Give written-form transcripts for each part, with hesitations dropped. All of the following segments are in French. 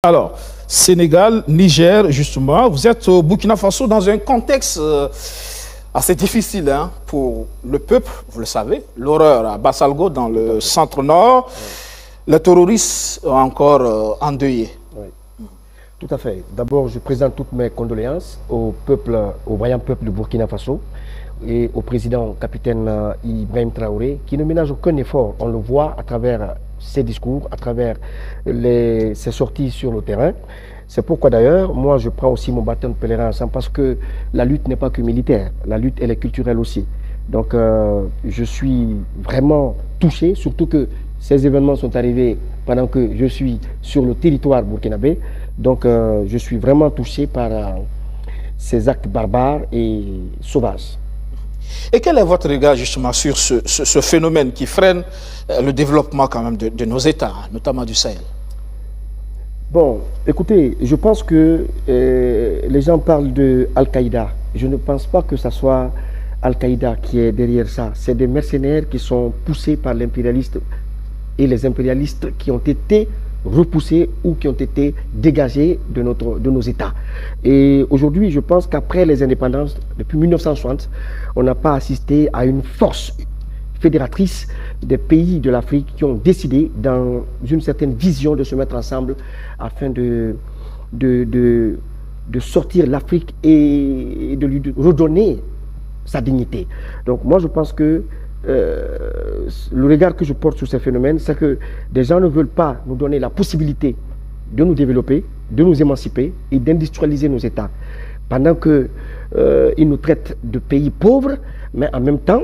Alors, Sénégal, Niger, justement, vous êtes au Burkina Faso dans un contexte assez difficile pour le peuple, vous le savez. L'horreur à Bassalgo, dans le centre-nord. Les terroristes ont encore endeuillé. Oui. Tout à fait. D'abord, je présente toutes mes condoléances au peuple, au vaillant peuple du Burkina Faso et au président capitaine Ibrahim Traoré, qui ne ménage aucun effort. On le voit à travers ses discours, à travers ses sorties sur le terrain. C'est pourquoi d'ailleurs, moi je prends aussi mon bâton de pèlerin ensemble, parce que la lutte n'est pas que militaire, la lutte elle est culturelle aussi. Donc je suis vraiment touché, surtout que ces événements sont arrivés pendant que je suis sur le territoire burkinabé. Donc je suis vraiment touché par ces actes barbares et sauvages. Et quel est votre regard justement sur ce phénomène qui freine le développement quand même de nos États, notamment du Sahel? Bon, écoutez, je pense que les gens parlent de Al-Qaïda. Je ne pense pas que ce soit Al-Qaïda qui est derrière ça. C'est des mercenaires qui sont poussés par l'impérialiste et les impérialistes qui ont été repoussés ou qui ont été dégagés de nos États. Et aujourd'hui, je pense qu'après les indépendances, depuis 1960, on n'a pas assisté à une force fédératrice des pays de l'Afrique qui ont décidé, dans une certaine vision, de se mettre ensemble afin de sortir l'Afrique et de lui redonner sa dignité. Donc moi, je pense que le regard que je porte sur ces phénomènes, c'est que des gens ne veulent pas nous donner la possibilité de nous développer, de nous émanciper et d'industrialiser nos États. Pendant qu'ils nous traitent de pays pauvres, mais en même temps,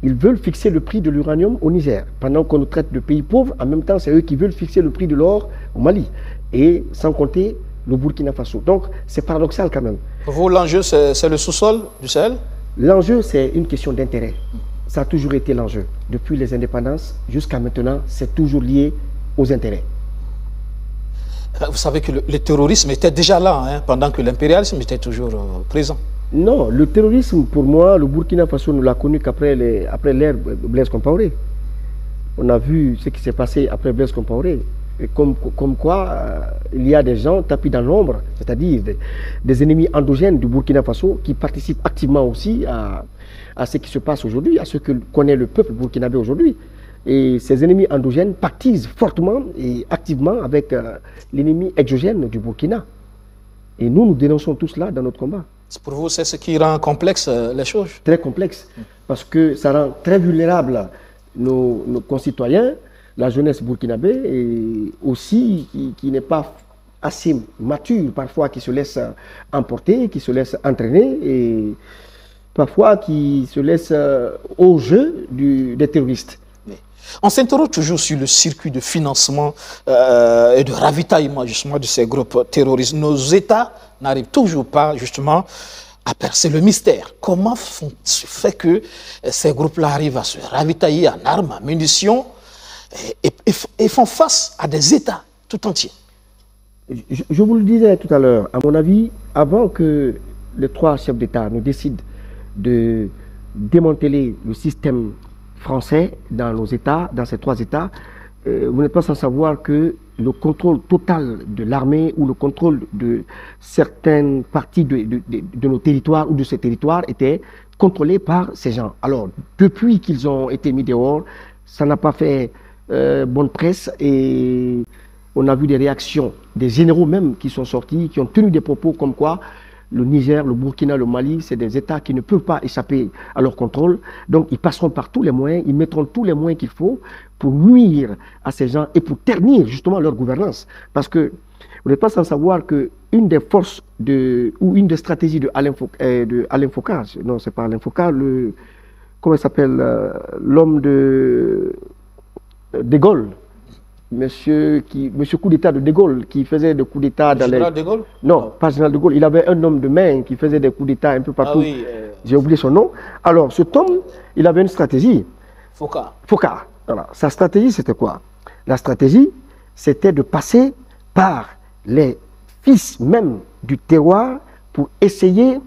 ils veulent fixer le prix de l'uranium au Niger. Pendant qu'on nous traite de pays pauvres, en même temps, c'est eux qui veulent fixer le prix de l'or au Mali. Et sans compter le Burkina Faso. Donc, c'est paradoxal quand même. Pour vous, l'enjeu, c'est le sous-sol du Sahel? L'enjeu, c'est une question d'intérêt. Ça a toujours été l'enjeu. Depuis les indépendances jusqu'à maintenant, c'est toujours lié aux intérêts. Vous savez que le terrorisme était déjà là, pendant que l'impérialisme était toujours présent. Non, le terrorisme, pour moi, le Burkina Faso ne l'a connu qu'après l'ère Blaise Compaoré. On a vu ce qui s'est passé après Blaise Compaoré. Et comme quoi, il y a des gens tapis dans l'ombre, c'est-à-dire des ennemis endogènes du Burkina Faso qui participent activement aussi à ce qui se passe aujourd'hui, à ce que connaît le peuple burkinabé aujourd'hui. Et ces ennemis endogènes pactisent fortement et activement avec l'ennemi exogène du Burkina. Et nous dénonçons tout cela dans notre combat. Pour vous, c'est ce qui rend complexe les choses? Très complexe, parce que ça rend très vulnérables nos concitoyens, la jeunesse burkinabé, et aussi qui n'est pas assez mature, parfois qui se laisse emporter, qui se laisse entraîner, et parfois qui se laisse au jeu des terroristes. On s'interroge toujours sur le circuit de financement et de ravitaillement justement de ces groupes terroristes. Nos États n'arrivent toujours pas justement à percer le mystère. Comment fait que ces groupes-là arrivent à se ravitailler en armes, en munitions et font face à des États tout entiers? Je vous le disais tout à l'heure, à mon avis, avant que les trois chefs d'État ne décident de démanteler le système français dans nos États, dans ces trois États, vous n'êtes pas sans savoir que le contrôle total de l'armée ou le contrôle de certaines parties de nos territoires ou de ces territoires était contrôlé par ces gens. Alors, depuis qu'ils ont été mis dehors, ça n'a pas fait bonne presse et on a vu des réactions des généraux même qui sont sortis, qui ont tenu des propos comme quoi le Niger, le Burkina, le Mali, c'est des États qui ne peuvent pas échapper à leur contrôle. Donc, ils passeront par tous les moyens, ils mettront tous les moyens qu'il faut pour nuire à ces gens et pour ternir justement leur gouvernance. Parce que vous n'êtes pas sans savoir qu'une des forces ou une des stratégies de Alain Foka, non, c'est pas Alain Foka, comment il s'appelle, l'homme de Gaulle, Monsieur coup d'État de De Gaulle, qui faisait des coups d'État dans les... Général De Gaulle? Non, pas Général De Gaulle. Il avait un homme de main qui faisait des coups d'État un peu partout. Ah oui, j'ai oublié son nom. Alors, cet homme, il avait une stratégie. Foka. Foka. Voilà. Sa stratégie, c'était quoi? La stratégie, c'était de passer par les fils même du terroir pour essayer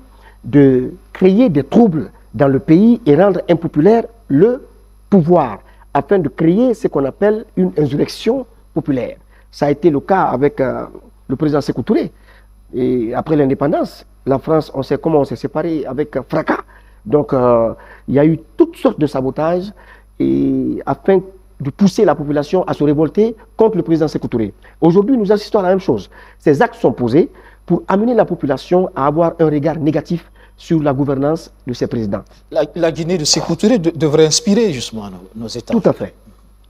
de créer des troubles dans le pays et rendre impopulaire le pouvoir, afin de créer ce qu'on appelle une insurrection populaire. Ça a été le cas avec le président Sékou Touré. Et après l'indépendance, la France, on sait comment on s'est séparé avec fracas. Donc, il y a eu toutes sortes de sabotages afin de pousser la population à se révolter contre le président Sékou Touré. Aujourd'hui, nous assistons à la même chose. Ces actes sont posés pour amener la population à avoir un regard négatif sur la gouvernance de ces présidents. La Guinée de Sékou Touré devrait inspirer justement nos États. Tout à fait.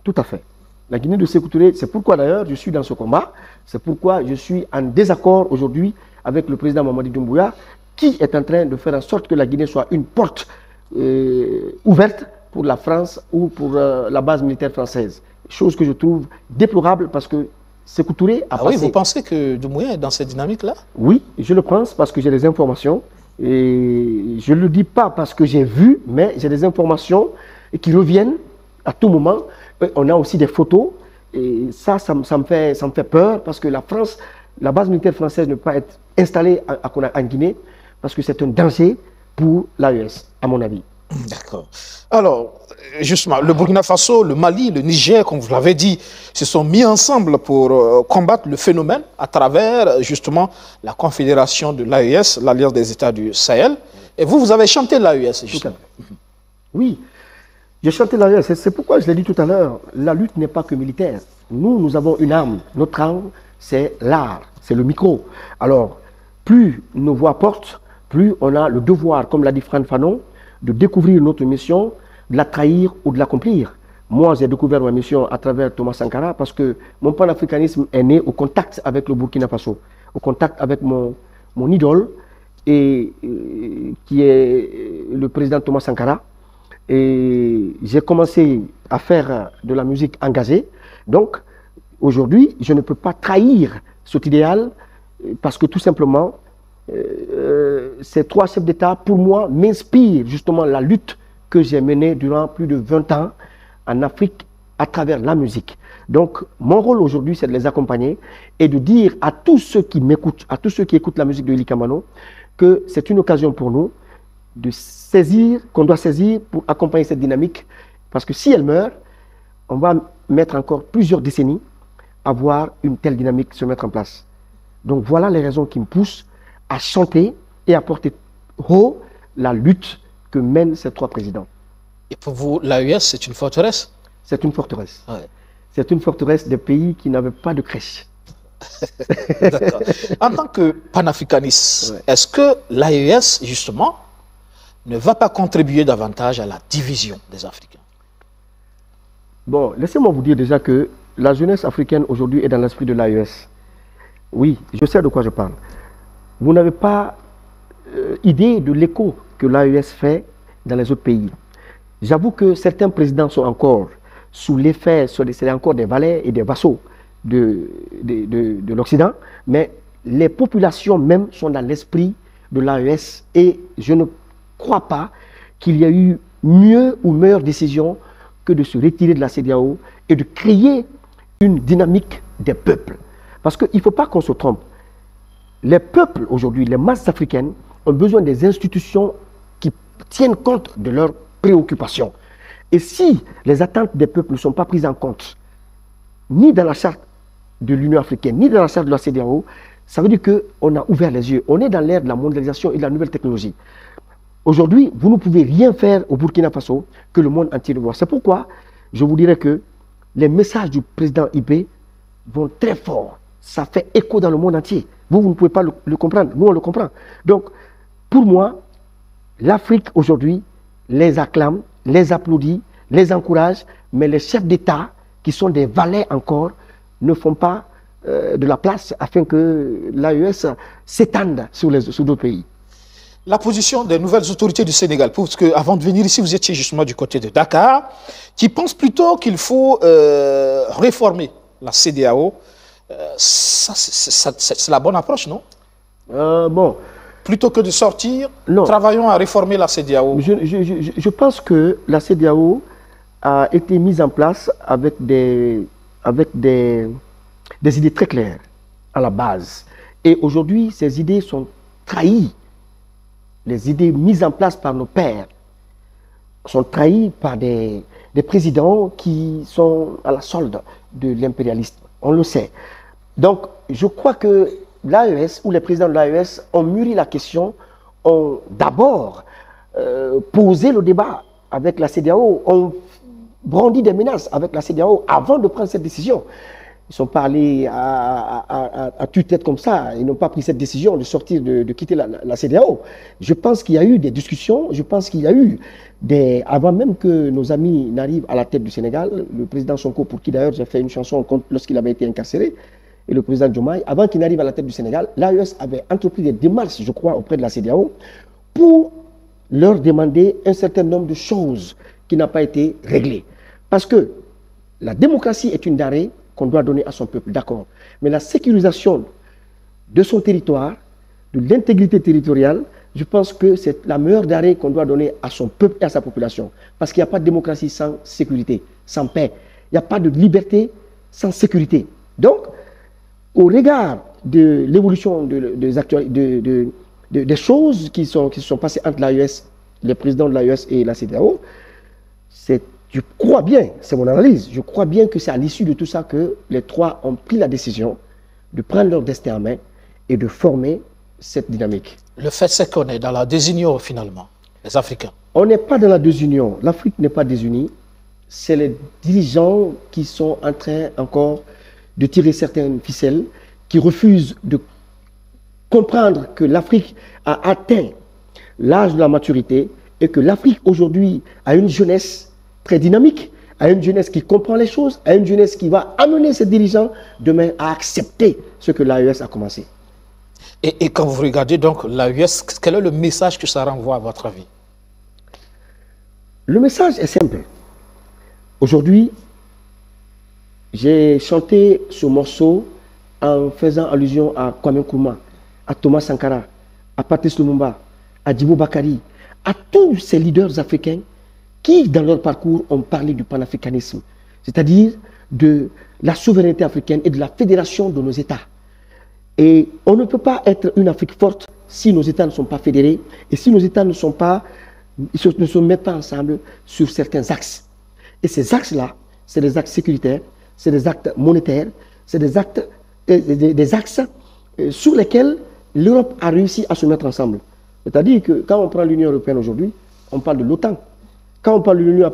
Tout à fait. La Guinée de Sékou Touré, c'est pourquoi d'ailleurs je suis dans ce combat, c'est pourquoi je suis en désaccord aujourd'hui avec le président Mamadi Doumbouya, qui est en train de faire en sorte que la Guinée soit une porte ouverte pour la France ou pour la base militaire française. Chose que je trouve déplorable parce que Sékou Touré a passé... Oui, vous pensez que Doumbouya est dans cette dynamique-là? Oui, je le pense parce que j'ai des informations. Et je ne le dis pas parce que j'ai vu, mais j'ai des informations qui reviennent à tout moment. On a aussi des photos. Et ça me fait peur parce que la France, la base militaire française ne peut pas être installée en Guinée parce que c'est un danger pour l'AES, à mon avis. D'accord. Alors, justement, le Burkina Faso, le Mali, le Niger, comme vous l'avez dit, se sont mis ensemble pour combattre le phénomène à travers, justement, la confédération de l'AES, l'Alliance des États du Sahel. Et vous avez chanté l'AES, justement. Oui, j'ai chanté l'AES. C'est pourquoi je l'ai dit tout à l'heure, la lutte n'est pas que militaire. Nous avons une arme. Notre arme, c'est l'art, c'est le micro. Alors, plus nos voix portent, plus on a le devoir, comme l'a dit Fran Fanon, de découvrir notre mission, de la trahir ou de l'accomplir. Moi, j'ai découvert ma mission à travers Thomas Sankara parce que mon panafricanisme est né au contact avec le Burkina Faso, au contact avec mon idole, qui est le président Thomas Sankara. Et j'ai commencé à faire de la musique engagée. Donc, aujourd'hui, je ne peux pas trahir cet idéal parce que tout simplement, ces trois chefs d'État, pour moi, m'inspirent justement la lutte que j'ai menée durant plus de 20 ans en Afrique à travers la musique. Donc, mon rôle aujourd'hui, c'est de les accompagner et de dire à tous ceux qui m'écoutent, à tous ceux qui écoutent la musique de Ili Kamano, que c'est une occasion pour nous de saisir, qu'on doit saisir pour accompagner cette dynamique. Parce que si elle meurt, on va mettre encore plusieurs décennies à voir une telle dynamique se mettre en place. Donc, voilà les raisons qui me poussent à chanter et à porter haut la lutte que mènent ces trois présidents. Et pour vous, l'AES, c'est une forteresse? C'est une forteresse. Ouais. C'est une forteresse des pays qui n'avaient pas de crèche. D'accord. En tant que panafricaniste, ouais, est-ce que l'AES, justement, ne va pas contribuer davantage à la division des Africains? Bon, laissez-moi vous dire déjà que la jeunesse africaine aujourd'hui est dans l'esprit de l'AES. Oui, je sais de quoi je parle. Vous n'avez pas idée de l'écho que l'AES fait dans les autres pays. J'avoue que certains présidents sont encore sous l'effet, c'est encore des valets et des vassaux de l'Occident, mais les populations même sont dans l'esprit de l'AES et je ne crois pas qu'il y a eu mieux ou meilleure décision que de se retirer de la CEDEAO et de créer une dynamique des peuples. Parce qu'il ne faut pas qu'on se trompe. Les peuples aujourd'hui, les masses africaines, ont besoin des institutions qui tiennent compte de leurs préoccupations. Et si les attentes des peuples ne sont pas prises en compte, ni dans la charte de l'Union africaine, ni dans la charte de la CEDEAO, ça veut dire qu'on a ouvert les yeux. On est dans l'ère de la mondialisation et de la nouvelle technologie. Aujourd'hui, vous ne pouvez rien faire au Burkina Faso que le monde entier le voit. C'est pourquoi je vous dirais que les messages du président Ibé vont très fort. Ça fait écho dans le monde entier. Vous ne pouvez pas le comprendre. Nous, on le comprend. Donc, pour moi, l'Afrique aujourd'hui les acclame, les applaudit, les encourage, mais les chefs d'État, qui sont des valets encore, ne font pas de la place afin que l'AES s'étende sur d'autres pays. La position des nouvelles autorités du Sénégal, parce qu'avant de venir ici, vous étiez justement du côté de Dakar, qui pensent plutôt qu'il faut réformer la CEDEAO. C'est la bonne approche, non? Bon. Plutôt que de sortir, non. Travaillons à réformer la CEDEAO. Je pense que la CEDEAO a été mise en place avec des idées très claires à la base. Et aujourd'hui, ces idées sont trahies. Les idées mises en place par nos pères sont trahies par des présidents qui sont à la solde de l'impérialisme. On le sait. Donc, je crois que l'AES ou les présidents de l'AES ont mûri la question, ont d'abord posé le débat avec la CEDEAO, ont brandi des menaces avec la CEDEAO avant de prendre cette décision. Ils sont pas allés à tue-tête comme ça. Ils n'ont pas pris cette décision de sortir, de quitter la CEDEAO. Je pense qu'il y a eu des discussions. Je pense qu'il y a eu avant même que nos amis n'arrivent à la tête du Sénégal, le président Sonko, pour qui d'ailleurs j'ai fait une chanson lorsqu'il avait été incarcéré, et le président Diomaye, avant qu'il n'arrive à la tête du Sénégal, l'AES avait entrepris des démarches, je crois, auprès de la CEDEAO pour leur demander un certain nombre de choses qui n'ont pas été réglées. Parce que la démocratie est une denrée qu'on doit donner à son peuple, d'accord. Mais la sécurisation de son territoire, de l'intégrité territoriale, je pense que c'est la meilleure denrée qu'on doit donner à son peuple et à sa population. Parce qu'il n'y a pas de démocratie sans sécurité, sans paix. Il n'y a pas de liberté sans sécurité. Donc, au regard de l'évolution des choses qui se sont passées entre l'AES, les présidents de l'AES et la CEDEAO, je crois bien, c'est mon analyse, je crois bien que c'est à l'issue de tout ça que les trois ont pris la décision de prendre leur destin en main et de former cette dynamique. Le fait, c'est qu'on est dans la désunion finalement, les Africains. On n'est pas dans la désunion. L'Afrique n'est pas désunie. C'est les dirigeants qui sont en train encore de tirer certaines ficelles, qui refusent de comprendre que l'Afrique a atteint l'âge de la maturité et que l'Afrique aujourd'hui a une jeunesse très dynamique, à une jeunesse qui comprend les choses, à une jeunesse qui va amener ses dirigeants demain à accepter ce que l'AES a commencé. Et quand vous regardez donc l'AES, quel est le message que ça renvoie à votre avis? Le message est simple. Aujourd'hui, j'ai chanté ce morceau en faisant allusion à Kwame Nkrumah, à Thomas Sankara, à Patrice Lumumba, à Djibo Bakary, à tous ces leaders africains qui, dans leur parcours, ont parlé du panafricanisme, c'est-à-dire de la souveraineté africaine et de la fédération de nos États. Et on ne peut pas être une Afrique forte si nos États ne sont pas fédérés et si nos États ne se mettent pas ensemble sur certains axes. Et ces axes-là, c'est des axes sécuritaires, c'est des actes monétaires, c'est des axes sur lesquels l'Europe a réussi à se mettre ensemble. C'est-à-dire que quand on prend l'Union européenne aujourd'hui, on parle de l'OTAN. Quand on parle de l'Union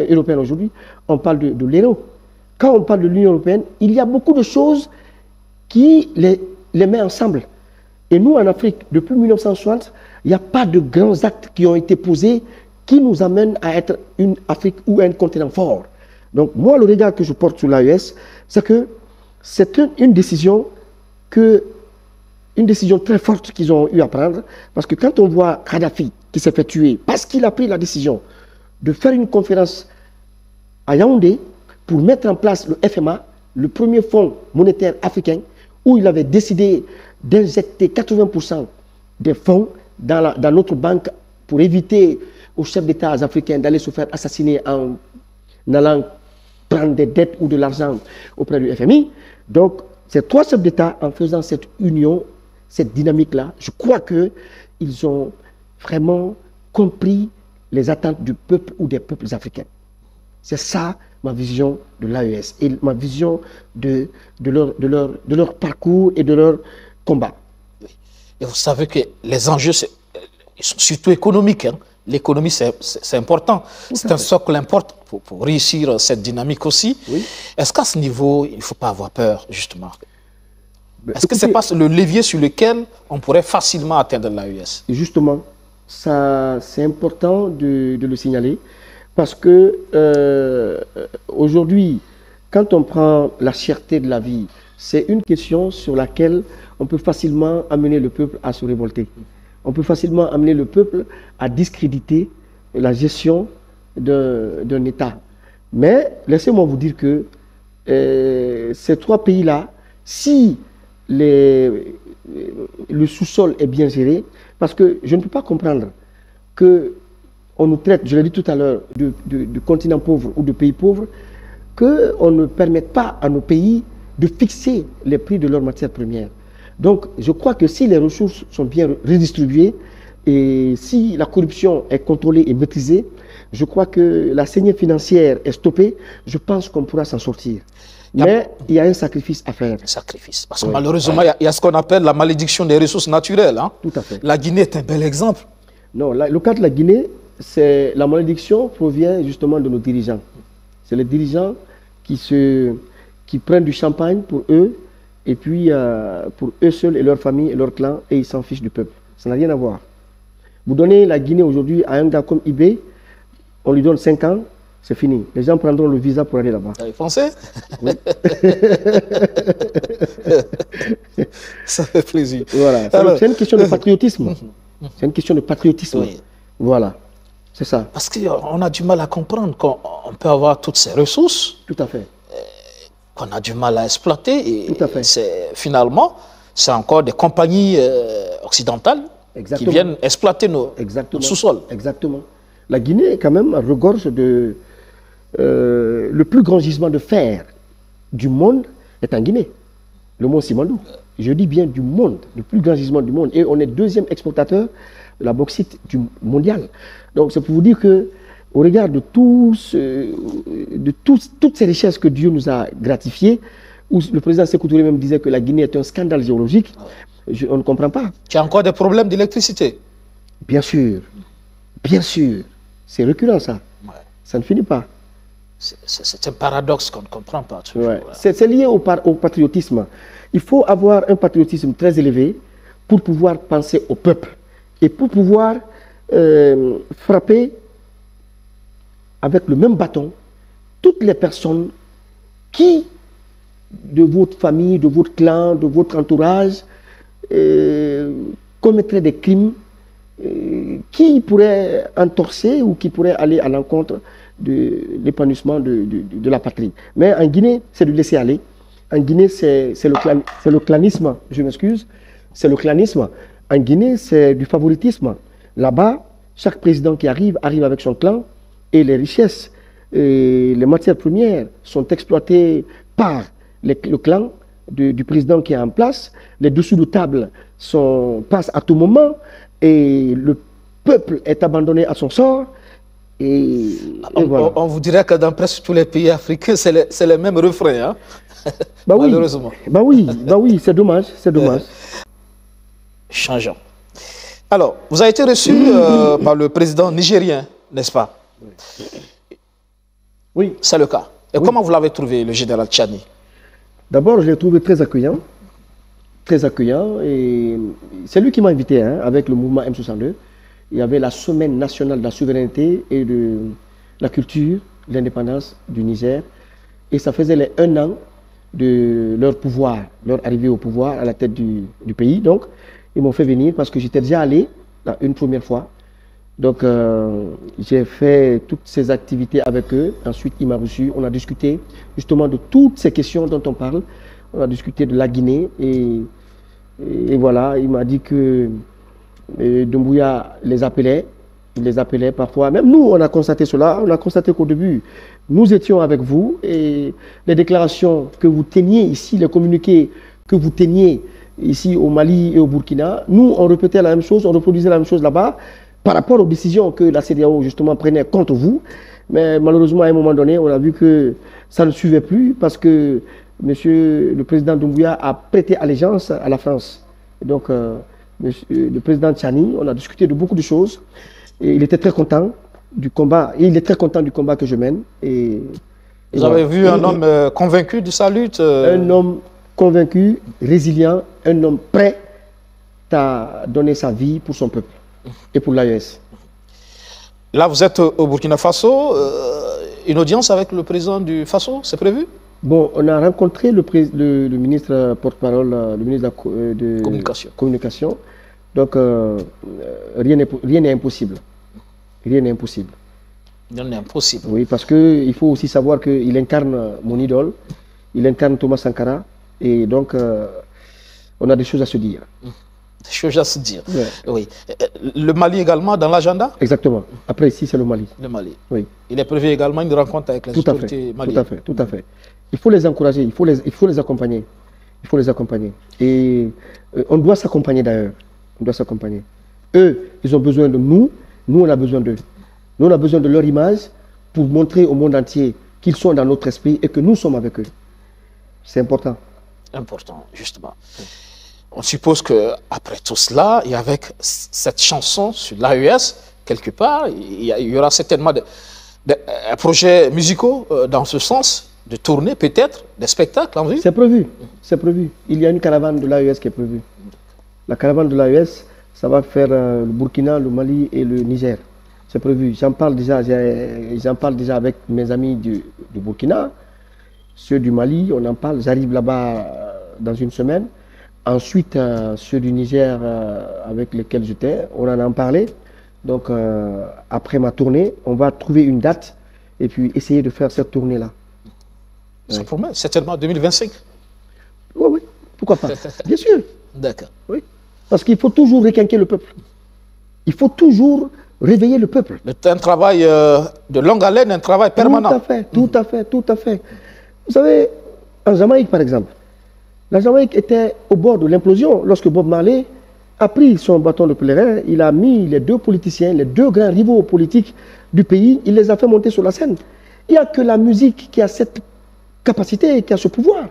européenne aujourd'hui, on parle de l'euro. Quand on parle de l'Union européenne, il y a beaucoup de choses qui les met ensemble. Et nous, en Afrique, depuis 1960, il n'y a pas de grands actes qui ont été posés qui nous amènent à être une Afrique ou un continent fort. Donc, moi, le regard que je porte sur l'AES, c'est que c'est une décision très forte qu'ils ont eu à prendre. Parce que quand on voit Kadhafi qui s'est fait tuer, parce qu'il a pris la décision de faire une conférence à Yaoundé pour mettre en place le FMA, le premier fonds monétaire africain, où il avait décidé d'injecter 80% des fonds dans notre banque pour éviter aux chefs d'État africains d'aller se faire assassiner en allant prendre des dettes ou de l'argent auprès du FMI. Donc, ces trois chefs d'État, en faisant cette union, cette dynamique-là, je crois qu'ils ont vraiment compris les attentes du peuple ou des peuples africains. C'est ça ma vision de l'AES et ma vision de leur parcours et de leur combat. Et vous savez que les enjeux, ils sont surtout économiques. Hein. L'économie, c'est important. C'est un socle important pour réussir cette dynamique aussi. Oui. Est-ce qu'à ce niveau, il ne faut pas avoir peur, justement? Est-ce que ce n'est pas le levier sur lequel on pourrait facilement atteindre l'AES? Justement, c'est important de le signaler. Parce que aujourd'hui, quand on prend la cherté de la vie, c'est une question sur laquelle on peut facilement amener le peuple à se révolter. On peut facilement amener le peuple à discréditer la gestion d'un État. Mais laissez-moi vous dire que ces trois pays-là, si le sous-sol est bien géré, parce que je ne peux pas comprendre que on nous traite, je l'ai dit tout à l'heure, de continent pauvre ou de pays pauvres, qu'on ne permette pas à nos pays de fixer les prix de leurs matières premières. Donc, je crois que si les ressources sont bien redistribuées et si la corruption est contrôlée et maîtrisée, je crois que la saignée financière est stoppée, je pense qu'on pourra s'en sortir. Mais il y a un sacrifice à faire. Un sacrifice. Parce que malheureusement, il y a ce qu'on appelle la malédiction des ressources naturelles. Hein. Tout à fait. La Guinée est un bel exemple. Non, le cas de la Guinée, la malédiction provient justement de nos dirigeants. C'est les dirigeants qui prennent du champagne pour eux, et puis pour eux seuls et leur famille et leur clan, et ils s'en fichent du peuple. Ça n'a rien à voir. Vous donnez la Guinée aujourd'hui à un gars comme Ibé, on lui donne 5 ans, c'est fini. Les gens prendront le visa pour aller là-bas. Vous avez pensé? Oui. Ça fait plaisir. Voilà. C'est une question de patriotisme. C'est une question de patriotisme. Oui. Voilà. C'est ça. Parce qu'on a du mal à comprendre qu'on peut avoir toutes ces ressources. Tout à fait. Qu'on a du mal à exploiter. Et tout à fait. Finalement, c'est encore des compagnies occidentales qui viennent exploiter nos sous-sols. Exactement. La Guinée, quand même, regorge de... le plus grand gisement de fer du monde est en Guinée. Le mont Simandou. Je dis bien du monde. Le plus grand gisement du monde. Et on est deuxième exportateur de la bauxite mondial. Donc, c'est pour vous dire que, au regard de toutes ces richesses que Dieu nous a gratifiées, où le président Sékou Touré même disait que la Guinée est un scandale géologique, on ne comprend pas. Tu as encore des problèmes d'électricité? Bien sûr. Bien sûr. C'est récurrent, ça. Ouais. Ça ne finit pas. C'est un paradoxe qu'on ne comprend pas. Ouais. Voilà. C'est lié au patriotisme. Il faut avoir un patriotisme très élevé pour pouvoir penser au peuple et pour pouvoir frapper avec le même bâton toutes les personnes qui, de votre famille, de votre clan, de votre entourage, commettraient des crimes qui pourraient entorser ou qui pourraient aller à l'encontre de l'épanouissement de la patrie. Mais en Guinée, c'est de laisser aller. En Guinée, c'est le clanisme, je m'excuse, c'est le clanisme. En Guinée, c'est du favoritisme. Là-bas, chaque président qui arrive avec son clan et les richesses, et les matières premières sont exploitées par le clan du président qui est en place. Les dessous de table passent à tout moment et le peuple est abandonné à son sort. Et voilà. On vous dirait que dans presque tous les pays africains, c'est les mêmes refrains, hein? Bah oui, malheureusement. Bah oui, c'est dommage, c'est dommage. Changeons. Alors, vous avez été reçu par le président nigérien, n'est-ce pas? Oui. C'est le cas. Et comment vous l'avez trouvé, le général Tchani? D'abord, je l'ai trouvé très accueillant. Très accueillant. Et c'est lui qui m'a invité, hein, avec le mouvement M62. Il y avait la semaine nationale de la souveraineté et de la culture, l'indépendance du Niger. Et ça faisait les 1 an de leur pouvoir, leur arrivée au pouvoir à la tête du pays. Donc, ils m'ont fait venir parce que j'étais déjà allé là, une première fois. Donc, j'ai fait toutes ces activités avec eux. Ensuite, il m'a reçu. On a discuté justement de toutes ces questions dont on parle. On a discuté de la Guinée. Et voilà, il m'a dit que Doumbouya les appelait. Il les appelait parfois. Même nous, on a constaté cela. On a constaté qu'au début, nous étions avec vous. Et les déclarations que vous teniez ici, les communiqués que vous teniez ici au Mali et au Burkina, nous, on répétait la même chose, on reproduisait la même chose là-bas par rapport aux décisions que la CEDEAO justement prenait contre vous. Mais malheureusement, à un moment donné, on a vu que ça ne suivait plus parce que le président Doumbouya a prêté allégeance à la France. Et donc, le président Tchani, on a discuté de beaucoup de choses. Et il était très content du combat. Et il est très content du combat que je mène. Vous avez vu un homme convaincu de sa lutte Un homme convaincu, résilient, un homme prêt à donner sa vie pour son peuple et pour l'AES. Là, vous êtes au Burkina Faso. Une audience avec le président du Faso, c'est prévu? Bon, on a rencontré le ministre porte-parole, le ministre de Communication. Donc, rien n'est impossible. Rien n'est impossible. Rien n'est impossible. Oui, parce qu'il faut aussi savoir qu'il incarne mon idole. Il incarne Thomas Sankara. Et donc, on a des choses à se dire. Des choses à se dire. Ouais. Oui. Le Mali également dans l'agenda? Exactement. Après, ici, c'est le Mali. Le Mali. Oui. Il est prévu également une rencontre avec les autorités maliennes. Tout à fait. Il faut les encourager, il faut les accompagner. Il faut les accompagner. Et on doit s'accompagner d'ailleurs. On doit s'accompagner. Eux, ils ont besoin de nous. Nous, on a besoin d'eux. Nous, on a besoin de leur image pour montrer au monde entier qu'ils sont dans notre esprit et que nous sommes avec eux. C'est important. Important, justement. On suppose qu'après tout cela, et avec cette chanson sur l'AES, quelque part, il y aura certainement des projets musicaux dans ce sens, de tourner peut-être, des spectacles en vue. C'est prévu, c'est prévu. Il y a une caravane de l'AES qui est prévue. La caravane de l'AES, ça va faire le Burkina, le Mali et le Niger. C'est prévu. J'en parle déjà avec mes amis du Burkina, ceux du Mali, on en parle. J'arrive là-bas dans une semaine. Ensuite, ceux du Niger avec lesquels j'étais, on en a parlé. Donc, après ma tournée, on va trouver une date et puis essayer de faire cette tournée-là. Ça promet, certainement 2025. Oui, oui, pourquoi pas. Bien sûr. D'accord. Oui. Parce qu'il faut toujours requinquer le peuple. Il faut toujours réveiller le peuple. C'est un travail de longue haleine, un travail permanent. Tout à fait, tout à fait, tout à fait. Vous savez, en Jamaïque, par exemple, la Jamaïque était au bord de l'implosion lorsque Bob Marley a pris son bâton de pèlerin, il a mis les deux politiciens, les deux grands rivaux politiques du pays, il les a fait monter sur la scène. Il n'y a que la musique qui a cette capacité, qui a ce pouvoir.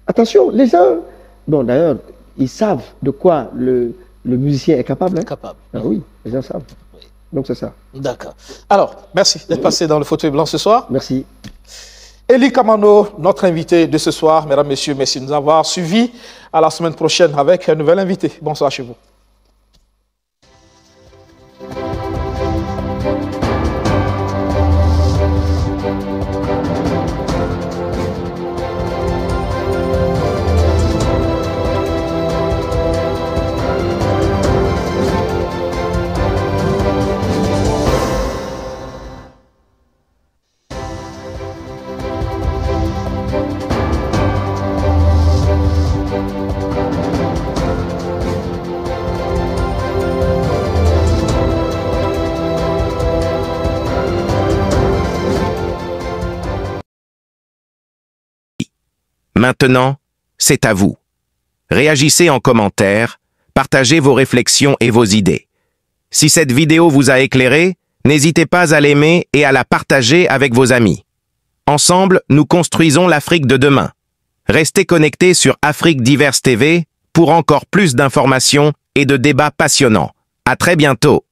Attention, les gens, bon d'ailleurs, ils savent de quoi le musicien est capable. Hein? Capable. Ah oui, les gens savent. Oui. Donc c'est ça. D'accord. Alors, merci d'être passé dans le fauteuil blanc ce soir. Merci. Elie Kamano, notre invité de ce soir. Mesdames, Messieurs, merci de nous avoir suivis. À la semaine prochaine avec un nouvel invité. Bonsoir chez vous. Maintenant, c'est à vous. Réagissez en commentaire, partagez vos réflexions et vos idées. Si cette vidéo vous a éclairé, n'hésitez pas à l'aimer et à la partager avec vos amis. Ensemble, nous construisons l'Afrique de demain. Restez connectés sur Afrique Diverse TV pour encore plus d'informations et de débats passionnants. À très bientôt.